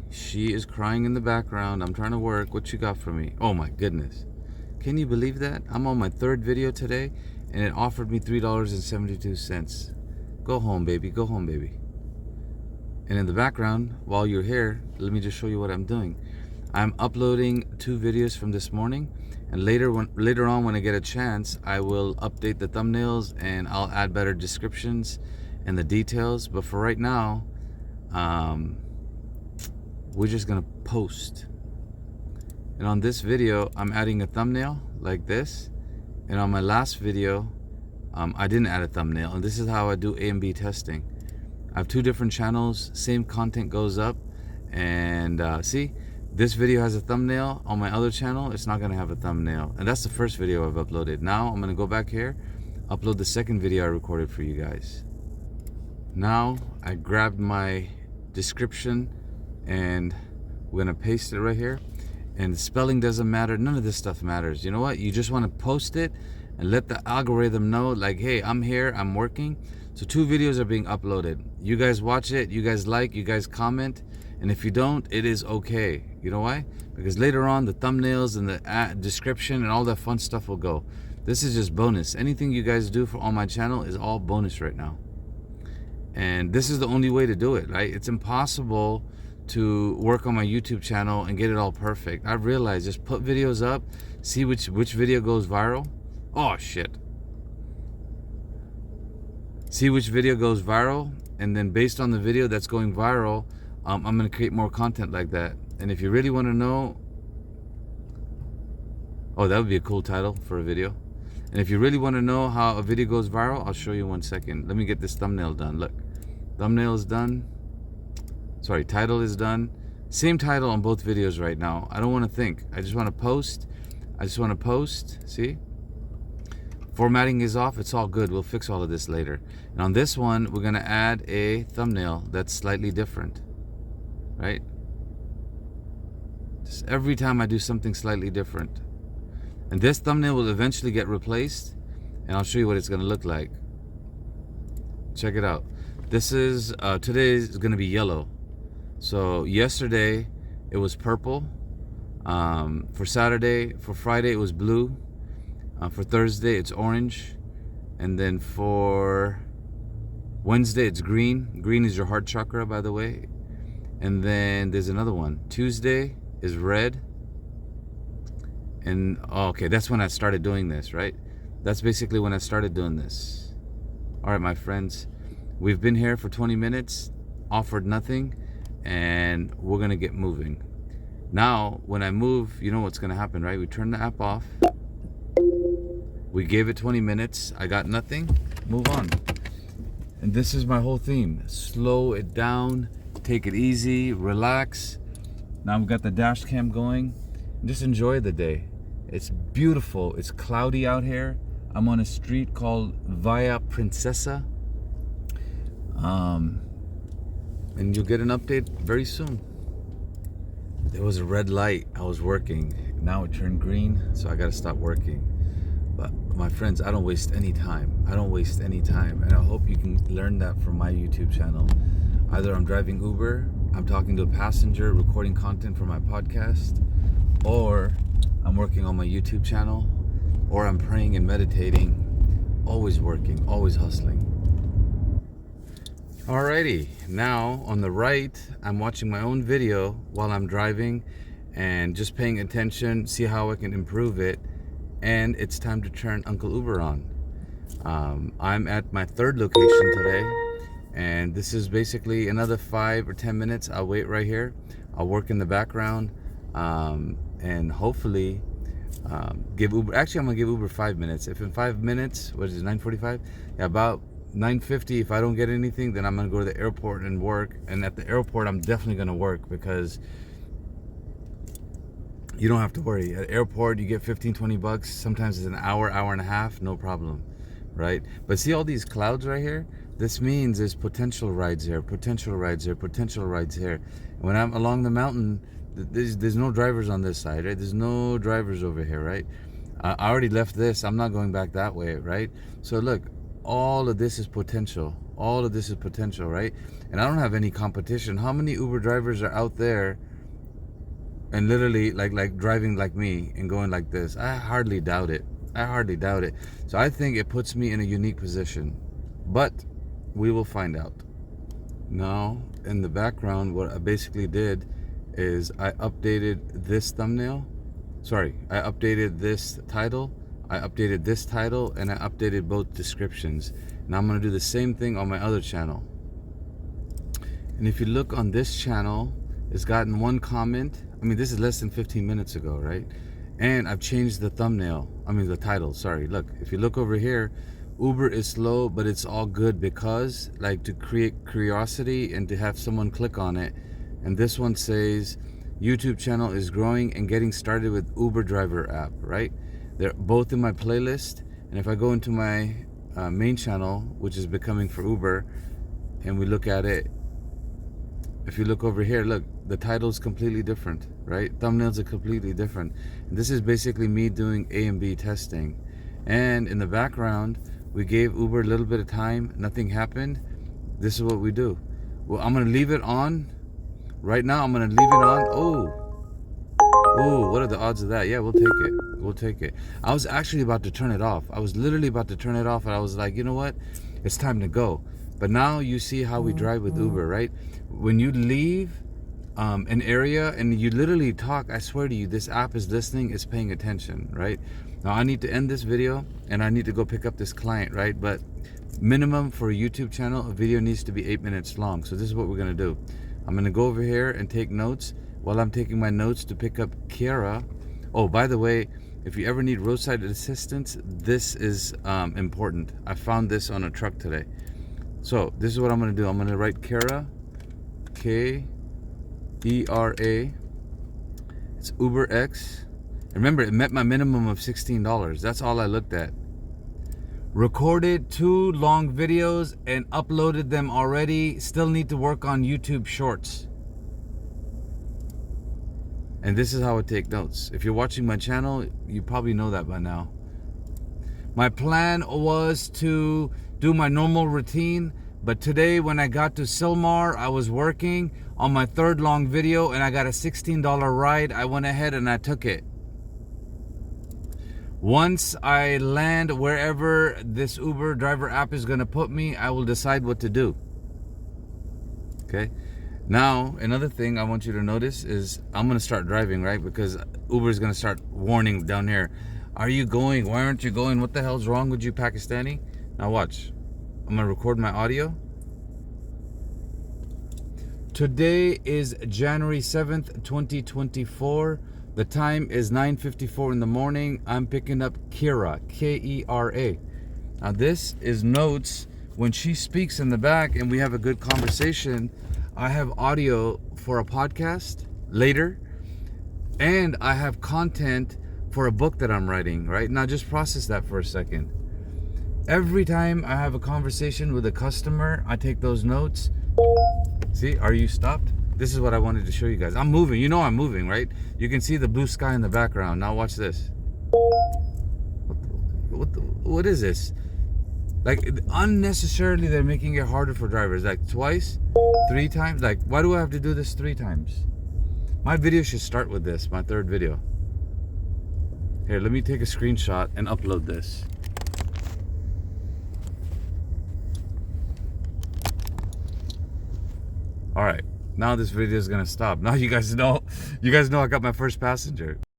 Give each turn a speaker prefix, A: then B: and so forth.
A: She is crying in the background. I'm trying to work. What you got for me? Oh my goodness. Can you believe that? I'm on my third video today and it offered me $3.72. Go home, baby. Go home, baby. And in the background, while you're here, let me just show you what I'm doing. I'm uploading 2 videos from this morning, and later on when I get a chance, I will update the thumbnails and I'll add better descriptions and the details. But for right now, we're just gonna post. And on this video, I'm adding a thumbnail like this, and on my last video, I didn't add a thumbnail. And this is how I do A and B testing. I have 2 different channels, same content goes up, and see, this video has a thumbnail. On my other channel, it's not gonna have a thumbnail, and that's the first video I've uploaded. Now I'm gonna go back here, upload the second video I recorded for you guys. Now I grabbed my description and we're gonna paste it right here. And the spelling doesn't matter, none of this stuff matters. You know what, you just want to post it and let the algorithm know, like, hey, I'm here, I'm working. So 2 videos are being uploaded. You guys watch it, you guys like, you guys comment, and if you don't, it is okay. You know why? Because later on, the thumbnails and the description and all that fun stuff will go. This is just bonus. Anything you guys do on my channel is all bonus right now. And this is the only way to do it, right? It's impossible to work on my YouTube channel and get it all perfect. I've realized just put videos up, see which video goes viral. Oh shit. See which video goes viral, and then based on the video that's going viral, I'm gonna create more content like that. And if you really want to know, oh, that would be a cool title for a video. And if you really want to know how a video goes viral, I'll show you 1 second. Let me get this thumbnail done. Look, thumbnail is done. Sorry, title is done. Same title on both videos right now. I don't want to think. I just want to post. See? Formatting is off. It's all good. We'll fix all of this later. And on this one, we're going to add a thumbnail that's slightly different. Right? Just every time I do something slightly different. And this thumbnail will eventually get replaced. And I'll show you what it's going to look like. Check it out. This is, today is going to be yellow. So yesterday it was purple. For Friday it was blue. For Thursday it's orange. And then for Wednesday it's green. Green is your heart chakra, by the way. And then there's another one. Tuesday is red. And okay, that's when I started doing this, right? That's basically when I started doing this. All right, my friends, we've been here for 20 minutes, offered nothing, and we're gonna get moving. Now, when I move, you know what's gonna happen, right? We turn the app off. We gave it 20 minutes. I got nothing. Move on. And this is my whole theme. Slow it down, take it easy, relax. Now we've got the dash cam going. Just enjoy the day. It's beautiful. It's cloudy out here. I'm on a street called Via Princesa. And you'll get an update very soon. There was a red light. I was working. Now it turned green, so I gotta stop working. But my friends, I don't waste any time. I don't waste any time. And I hope you can learn that from my YouTube channel. Either I'm driving Uber, I'm talking to a passenger, recording content for my podcast, or I'm working on my YouTube channel, or I'm praying and meditating. Always working, always hustling. Alrighty, now on the right, I'm watching my own video while I'm driving and just paying attention, see how I can improve it. And it's time to turn Uncle Uber on. I'm at my 3rd location today, and this is basically another 5 or 10 minutes. I'll wait right here. I'll work in the background, and hopefully give Uber. Actually, I'm gonna give Uber 5 minutes. If in 5 minutes, what is it, 9:45? Yeah, about 9:50. If I don't get anything, then I'm gonna go to the airport and work. And at the airport, I'm definitely gonna work, because you don't have to worry. At the airport, you get 15-20 bucks. Sometimes it's an hour, hour and a half, no problem, right? But see all these clouds right here? This means there's potential rides here, potential rides here, potential rides here. And when I'm along the mountain, there's no drivers on this side, right? There's no drivers over here, right? I already left this. I'm not going back that way, right? So look, all of this is potential. All of this is potential, right? And I don't have any competition. How many Uber drivers are out there and literally like driving like me and going like this? I hardly doubt it. I hardly doubt it. So I think it puts me in a unique position. But we will find out. Now, in the background, what I basically did is I updated this thumbnail. Sorry, I updated this title. I updated this title and I updated both descriptions. And I'm gonna do the same thing on my other channel. And if you look on this channel, it's gotten one comment. I mean, this is less than 15 minutes ago, right? And I've changed the thumbnail. I mean, the title, sorry. Look, if you look over here, Uber is slow, but it's all good because, like, to create curiosity and to have someone click on it. And this one says, YouTube channel is growing and getting started with Uber driver app, right? They're both in my playlist. And if I go into my main channel, which is Becoming for Uber, and we look at it, if you look over here, look, the title is completely different, right? Thumbnails are completely different. And this is basically me doing A and B testing. And in the background, we gave Uber a little bit of time. Nothing happened. This is what we do. Well, I'm going to leave it on. Right now, I'm going to leave it on. Oh, what are the odds of that? Yeah, we'll take it. We'll take it. I was actually about to turn it off. I was literally about to turn it off. And I was like, you know what? It's time to go. But now you see how we drive with Uber, right? When you leave an area and you literally talk, I swear to you, this app is listening, it's paying attention, right? Now I need to end this video and I need to go pick up this client, right? But minimum for a YouTube channel, a video needs to be 8 minutes long. So this is what we're gonna do. I'm gonna go over here and take notes while I'm taking my notes to pick up Kiara. Oh, by the way, if you ever need roadside assistance, this is important. I found this on a truck today. So this is what I'm gonna do. I'm gonna write Kiara, K-E-R-A. It's Uber X. Remember, it met my minimum of $16. That's all I looked at. Recorded 2 long videos and uploaded them already. Still need to work on YouTube Shorts. And this is how I take notes. If you're watching my channel, you probably know that by now. My plan was to do my normal routine, but today when I got to Silmar, I was working on my 3rd long video and I got a $16 ride. I went ahead and I took it. Once I land wherever this Uber driver app is gonna put me, I will decide what to do. Okay? Now, another thing I want you to notice is I'm gonna start driving, right? Because Uber is gonna start warning down here. Are you going? Why aren't you going? What the hell's wrong with you, Pakistani? Now watch. I'm gonna record my audio. Today is January 7th, 2024. The time is 9:54 in the morning. I'm picking up Kiara, K-E-R-A. Now this is notes when she speaks in the back and we have a good conversation. I have audio for a podcast later, and I have content for a book that I'm writing, right? Now just process that for a second. Every time I have a conversation with a customer, I take those notes. See, are you stopped? This is what I wanted to show you guys. I'm moving. You know I'm moving, right? You can see the blue sky in the background. Now watch this. What is this? Like, unnecessarily, they're making it harder for drivers. Like, twice, 3 times. Like, why do I have to do this 3 times? My video should start with this, my 3rd video. Here, let me take a screenshot and upload this. All right, now this video is gonna stop. Now you guys know I got my first passenger.